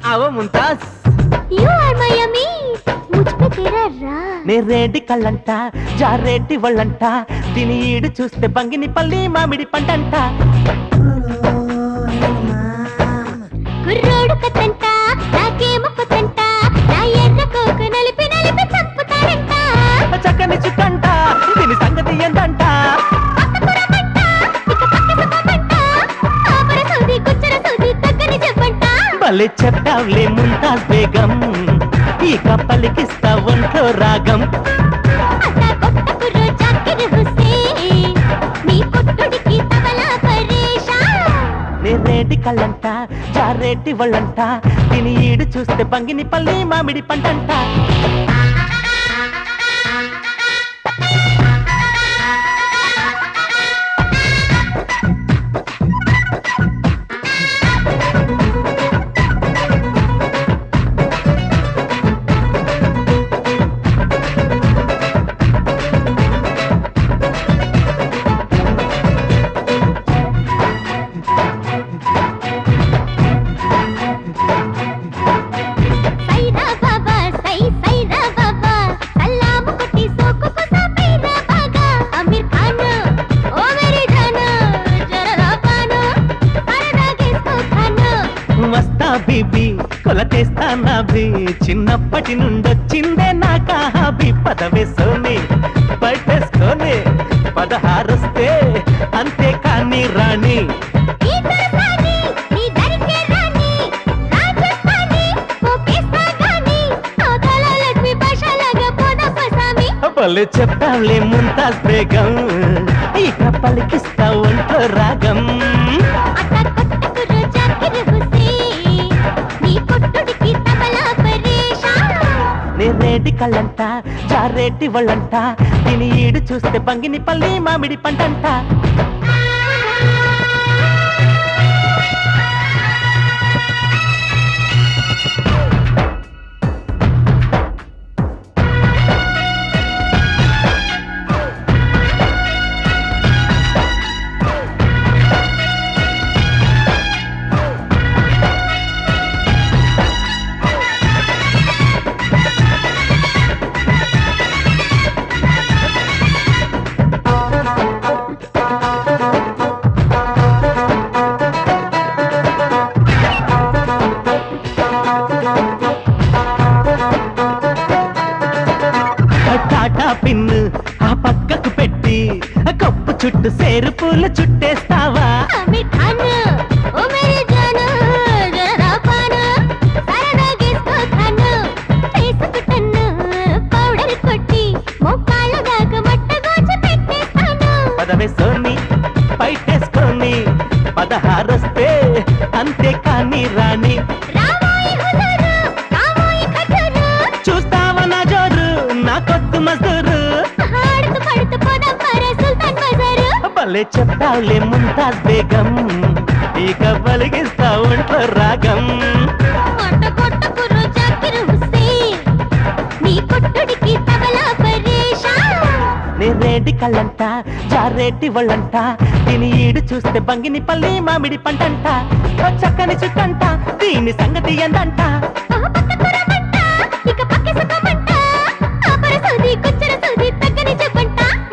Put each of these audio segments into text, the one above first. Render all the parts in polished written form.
आओ Mumtaz You are my yummy मुझ पे तेरा राज నే రేడి కళ్ళంట జారేటి వాళ్ళంట దీని ఈడు చూస్తే బంగిని పల్లి మామిడి పంటంట కుర్రోడు కతంట నాకేమో కొతంట నా ఎర్ర కోకు నలిపి నలిపి చంపుతాడంట చక్కని చుట్టంట దీని సంగతి ఏంటంట భలే చెప్పావులే ముంతాజ్ బేగం ఇక పలికిస్తా ఒంట్లో రాగం నే రేడి కళ్ళంట జారేటి వాళ్ళంట దీని ఈడు చూస్తే బంగిని పల్లి మామిడి పంటంట బీబీ కొలతేస్తా నాభి చిన్నప్పటి నుండొచ్చిందే నాకా హాబీ పదవేసుకొని పట్టేసుకొని 16 వస్తే అంతే కానీ రాణి భలే చెప్పావులే ముంతాజ్ బేగం ఇక పలికిస్తా ఒంట్లో రాగం నే రేడి కళ్ళంట జారేటి వాళ్ళంట దీని ఈడు చూస్తే బంగిని పల్లి మామిడి పంటంట టాటా పిన్ను ఆ పక్కకు పెట్టి కప్పు చుట్టూ సేరు పూలు చుట్టేస్తావా పదవేసుకొని పైటేసుకొని 16 వస్తే అంతే కానీ రాణి చూస్తావా నా జోరు నా కొత్త మజూరు భలే చెప్తావులే ముంతాజ్ బేగం ఇక పలికిస్తా ఒంట్లో రాగం నే రేడి కళ్ళంట జారేటి వాళ్ళంట దీని ఈడు చూస్తే బంగిని పల్లి మామిడి పంటంట చక్కని చుట్టంట దీని సంగతి ఏందంట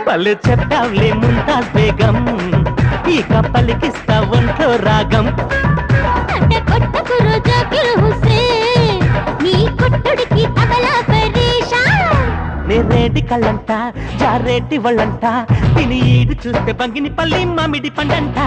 భలే చెప్పావులే ముంతాజ్ బేగం ఇక పలికిస్తా ఒంట్లో రాగం నే రేడి కళ్ళంట జారేటి వాళ్ళంట దీని ఈడు చూస్తే బంగిని పల్లి మామిడి పండంట